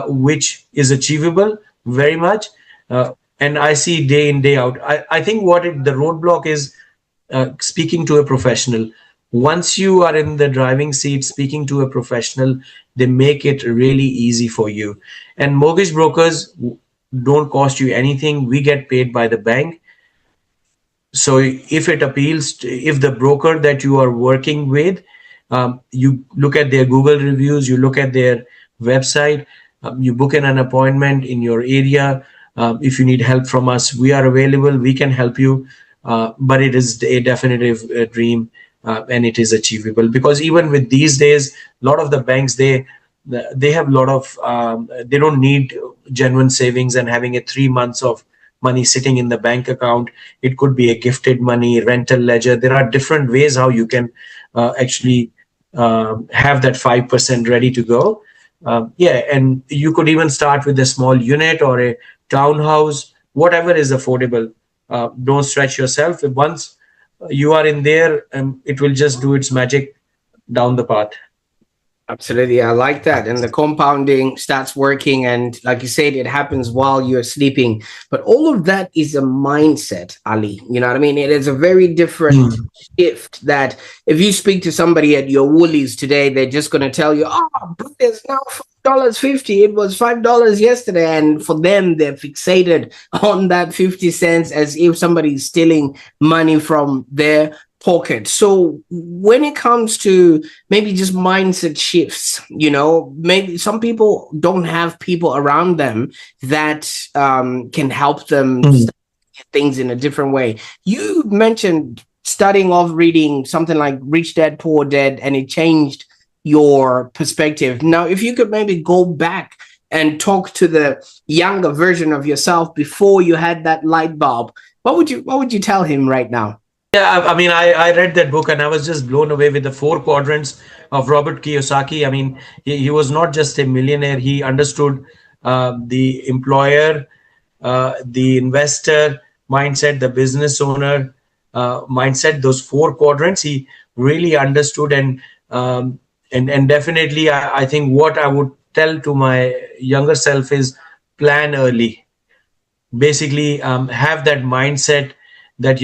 which is achievable very much, and I see day in day out. I think the roadblock is speaking to a professional. Once you are in the driving seat, speaking to a professional, they make it really easy for you. And mortgage brokers don't cost you anything. We get paid by the bank. So if it appeals if the broker that you are working with, you look at their Google reviews, you look at their website, you book an appointment in your area. If you need help from us, we are available. We can help you. But it is a definitive dream, and it is achievable, because even with these days, a lot of the banks, they have a lot of, they don't need genuine savings and having a 3 months of money sitting in the bank account. It could be a gifted money, rental ledger. There are different ways how you can actually have that 5% ready to go. Yeah, and you could even start with a small unit or a townhouse, whatever is affordable. Don't stretch yourself. Once you are in there, it will just do its magic down the path. Absolutely. I like that. And the compounding starts working. And like you said, it happens while you're sleeping. But all of that is a mindset, Ali. You know what I mean? It is a very different shift that if you speak to somebody at your Woolies today, they're just going to tell you, oh, but it's now $5.50. It was $5 yesterday. And for them, they're fixated on that 50 cents as if somebody's stealing money from their pocket. So when it comes to maybe just mindset shifts, maybe some people don't have people around them that can help them study things in a different way. You mentioned studying of reading something like Rich Dad, Poor Dad, and it changed your perspective. Now, if you could maybe go back and talk to the younger version of yourself before you had that light bulb, what would you tell him right now? Yeah, I mean, I read that book and I was just blown away with the 4 quadrants of Robert Kiyosaki. I mean, he was not just a millionaire. He understood the employer, the investor mindset, the business owner mindset. Those 4 quadrants, he really understood. And definitely, I think what I would tell to my younger self is plan early. Basically, have that mindset that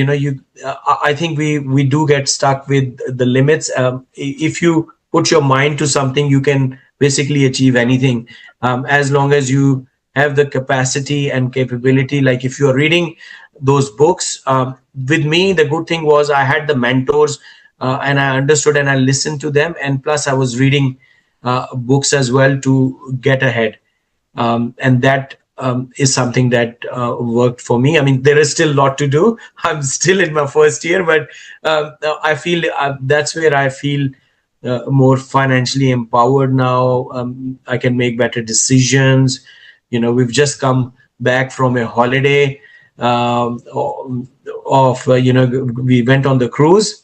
I think we do get stuck with the limits. If you put your mind to something, you can basically achieve anything, as long as you have the capacity and capability. Like if you're reading those books, with me, the good thing was I had the mentors, and I understood and I listened to them, and plus I was reading books as well to get ahead, and that is something that worked for me. I mean, there is still a lot to do. I'm still in my first year, but I feel that's where I feel more financially empowered now. I can make better decisions. We've just come back from a holiday we went on the cruise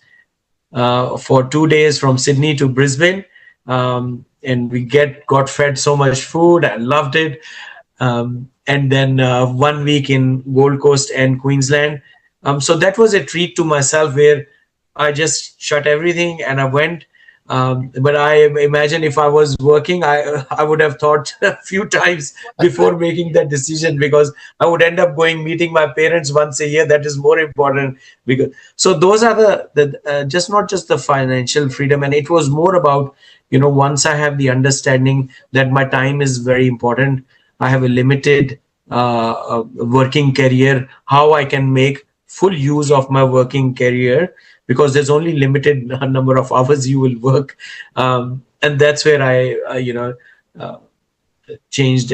for 2 days from Sydney to Brisbane, and we got fed so much food. I loved it. And then 1 week in Gold Coast and Queensland. So that was a treat to myself, where I just shut everything and I went. But I imagine if I was working, I would have thought a few times before making that decision, because I would end up meeting my parents once a year. That is more important. So those are the just not just the financial freedom. And it was more about, once I have the understanding that my time is very important, I have a limited working career, how I can make full use of my working career because there's only limited number of hours you will work. And that's where I uh, changed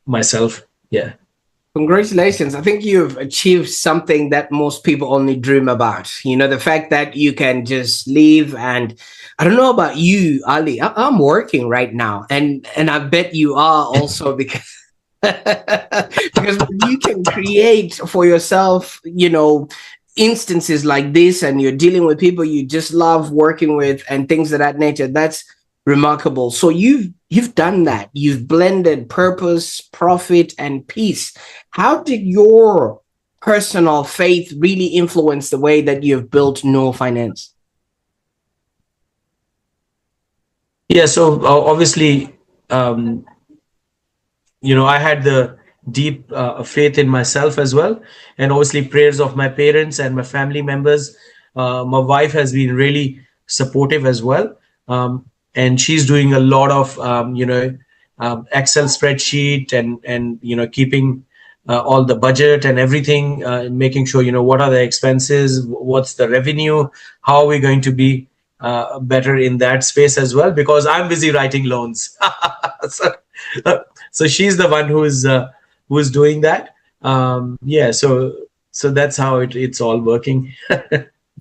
myself. Yeah. Congratulations. I think you've achieved something that most people only dream about. You know, the fact that you can just leave, and I don't know about you, Ali. I'm working right now, and I bet you are also, because because you can create for yourself, instances like this, and you're dealing with people you just love working with and things of that nature. That's remarkable. So you've done that. You've blended purpose, profit, and peace. How did your personal faith really influence the way that you've built Noor Finance? Yeah. So obviously, um, I had the deep faith in myself as well, and obviously prayers of my parents and my family members. My wife has been really supportive as well, and she's doing a lot of Excel spreadsheet, and keeping all the budget and everything, making sure what are the expenses, what's the revenue, how are we going to be better in that space as well, because I'm busy writing loans. so, so she's the one who's doing that. Yeah, so that's how it's all working.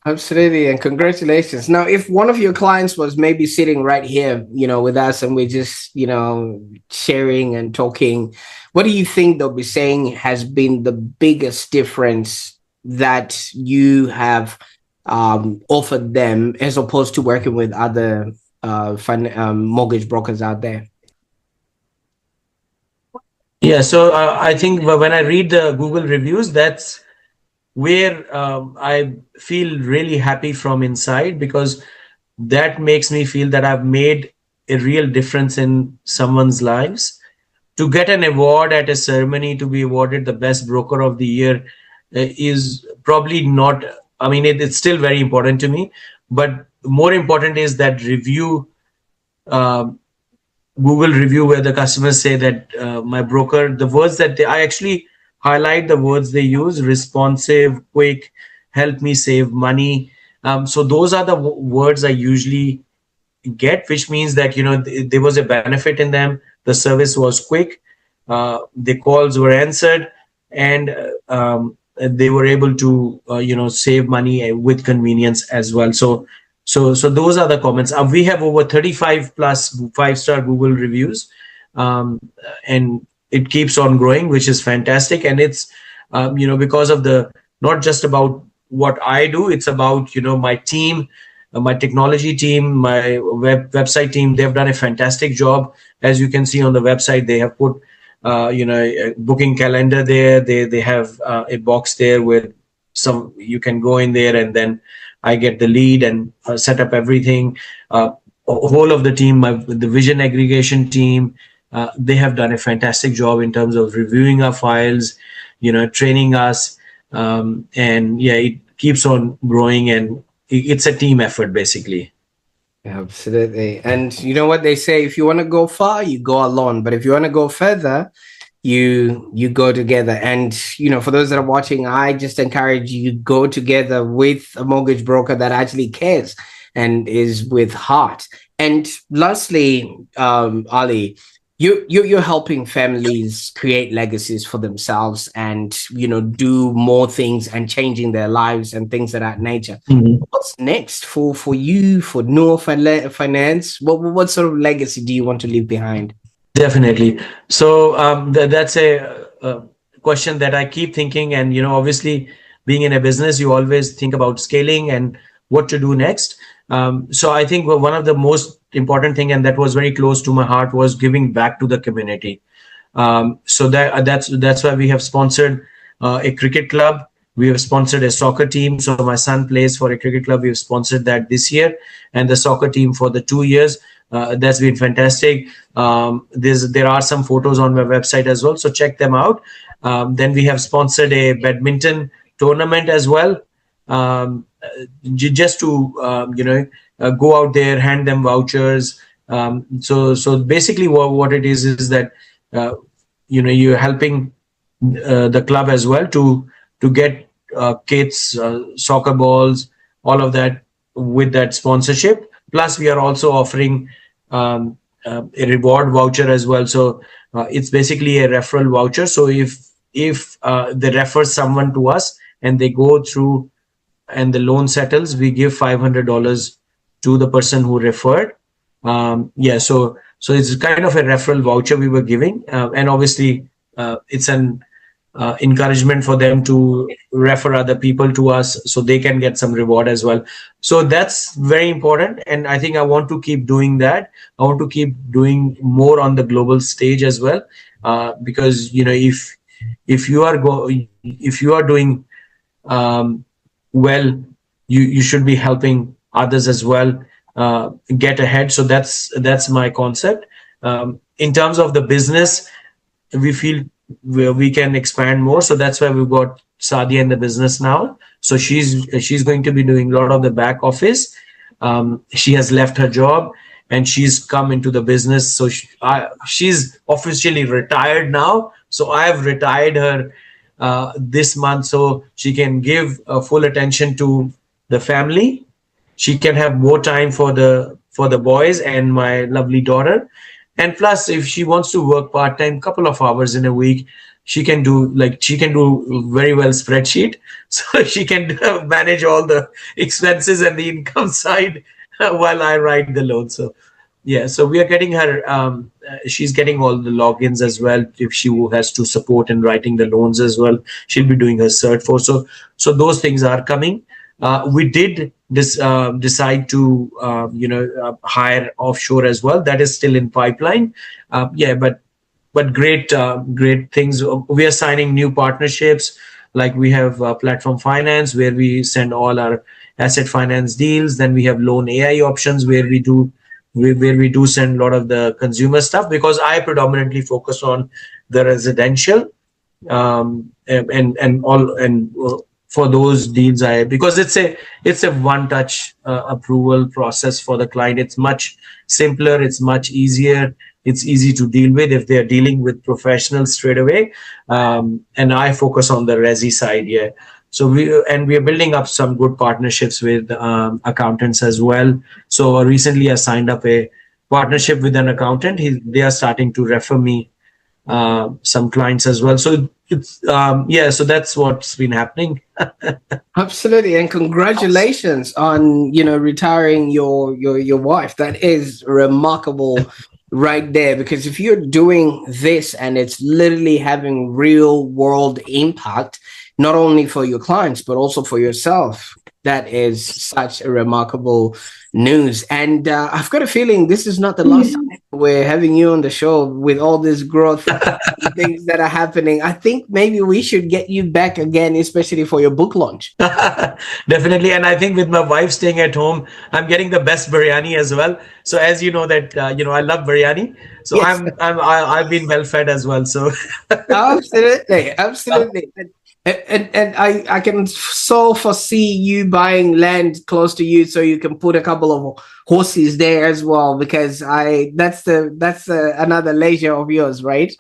Absolutely, and congratulations. Now, if one of your clients was maybe sitting right here, with us, and we're just, sharing and talking, what do you think they'll be saying has been the biggest difference that you have offered them, as opposed to working with other mortgage brokers out there? Yeah, so I think when I read the Google reviews, that's where I feel really happy from inside, because that makes me feel that I've made a real difference in someone's lives. To get an award at a ceremony, to be awarded the best broker of the year, is probably not, I mean, it's still very important to me, but more important is that review, Google review, where the customers say that my broker, the words that I actually highlight the words they use: responsive, quick, help me save money. So those are the words I usually get, which means that there was a benefit in them. The service was quick, the calls were answered, and they were able to save money with convenience as well. So those are the comments. We have over 35 plus 5-star Google reviews, and it keeps on growing, which is fantastic. And it's because of the, not just about what I do, it's about my team, my technology team, my website team. They've done a fantastic job. As you can see on the website, they have put a booking calendar there. They have a box there where you can go in there, and then I get the lead and set up everything. Whole of the team, the vision aggregation team, they have done a fantastic job in terms of reviewing our files, training us, and yeah, it keeps on growing, and it's a team effort basically. Absolutely. And you know what they say: if you want to go far, you go alone, but if you want to go further, you go together. And for those that are watching, I just encourage you, go together with a mortgage broker that actually cares and is with heart. And lastly, Ali, you're helping families create legacies for themselves, and do more things and changing their lives and things of that nature. Mm-hmm. What's next for you, for Noor Finance? What sort of legacy do you want to leave behind? Definitely. So that's a question that I keep thinking, and obviously, being in a business, you always think about scaling and what to do next. So I think one of the most important thing, and that was very close to my heart, was giving back to the community. So that's why we have sponsored a cricket club. We have sponsored a soccer team. So my son plays for a cricket club. We have sponsored that this year, and the soccer team for the 2 years. That's been fantastic. There are some photos on my website as well, so check them out. Then we have sponsored a badminton tournament as well, just to go out there, hand them vouchers. So basically, what it is that you're helping the club as well to get kids soccer balls, all of that with that sponsorship. Plus, we are also offering a reward voucher as well. So it's basically a referral voucher. So if they refer someone to us and they go through and the loan settles, we give $500 to the person who referred. So it's kind of a referral voucher we were giving, and obviously it's an encouragement for them to refer other people to us so they can get some reward as well. So that's very important, and I think I want to keep doing that. I want to keep doing more on the global stage as well, because if you are doing well, you should be helping others as well get ahead. So that's my concept. In terms of the business, we feel we can expand more, so that's why we've got Sadia in the business now. So she's going to be doing a lot of the back office. She has left her job and she's come into the business. So she's officially retired now. So I have retired her this month, so she can give full attention to the family. She can have more time for the boys and my lovely daughter. And plus, if she wants to work part-time, couple of hours in a week, she can do very well spreadsheet. So she can manage all the expenses and the income side while I write the loan. So yeah, so we are getting her, she's getting all the logins as well. If she has to support in writing the loans as well, she'll be doing her Cert IV. So those things are coming. We did decide to hire offshore as well. That is still in pipeline. But great things. We are signing new partnerships. Like we have Platform Finance, where we send all our asset finance deals. Then we have Loan AI options, where we do send a lot of the consumer stuff, because I predominantly focus on the residential and for those deals, because it's a one-touch approval process for the client. It's much simpler. It's much easier. It's easy to deal with if they're dealing with professionals straight away. And I focus on the resi side. Yeah. So we are building up some good partnerships with accountants as well. So recently I signed up a partnership with an accountant. They are starting to refer me some clients as well. So it's so that's what's been happening. Absolutely, and congratulations on retiring your wife. That is remarkable right there, because if you're doing this and it's literally having real world impact, not only for your clients but also for yourself, that is such a remarkable news. And I've got a feeling this is not the last time we're having you on the show with all this growth things that are happening. I think maybe we should get you back again, especially for your book launch. Definitely. And I think with my wife staying at home, I'm getting the best biryani as well. So as you know that I love biryani. So yes. I've been well fed as well. So absolutely. And I can so foresee you buying land close to you so you can put a couple of horses there as well, because that's another leisure of yours, right?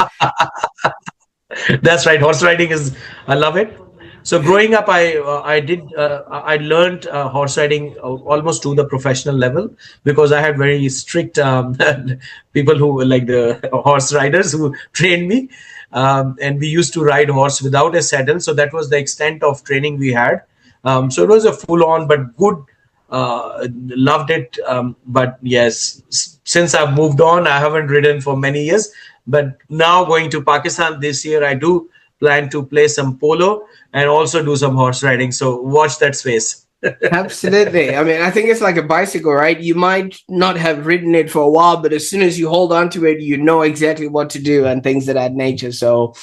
That's right. Horse riding I love it. So growing up, I learned horse riding almost to the professional level, because I had very strict people who like the horse riders who trained me. And we used to ride horse without a saddle. So that was the extent of training we had. So it was a full on, but good, loved it. But yes, since I've moved on, I haven't ridden for many years. But now going to Pakistan this year, I do plan to play some polo and also do some horse riding. So watch that space. Absolutely. I mean, I think it's like a bicycle, right? You might not have ridden it for a while, but as soon as you hold on to it, you know exactly what to do and things of that nature. So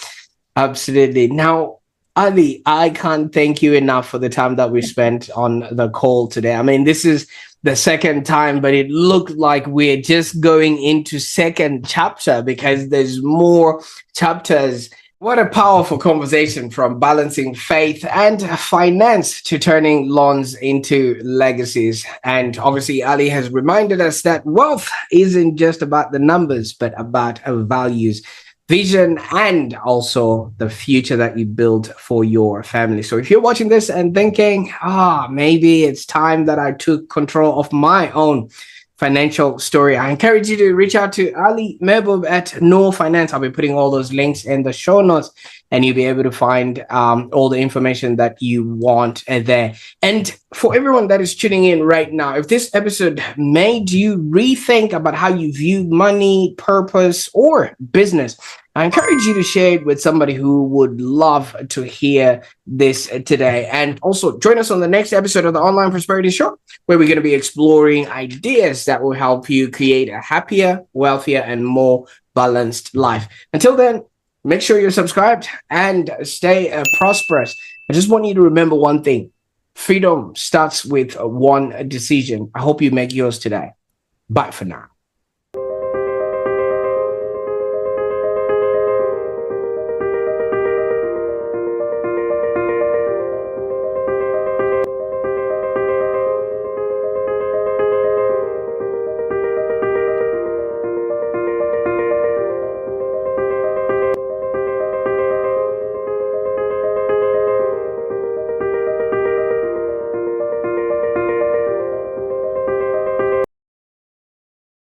absolutely. Now, Ali, I can't thank you enough for the time that we spent on the call today. I mean, this is the second time, but it looked like we're just going into second chapter, because there's more chapters. What a powerful conversation, from balancing faith and finance to turning loans into legacies. And obviously, Ali has reminded us that wealth isn't just about the numbers, but about our values. vision and also the future that you build for your family. So if you're watching this and thinking, maybe it's time that I took control of my own financial story, I encourage you to reach out to Ali Mehboob at Noor Finance. I'll be putting all those links in the show notes, and you'll be able to find all the information that you want there. And for everyone that is tuning in right now, if this episode made you rethink about how you view money, purpose, or business, I encourage you to share it with somebody who would love to hear this today. And also join us on the next episode of the Online Prosperity Show, where we're going to be exploring ideas that will help you create a happier, wealthier, and more balanced life. Until then, make sure you're subscribed and stay prosperous. I just want you to remember one thing. Freedom starts with one decision. I hope you make yours today. Bye for now.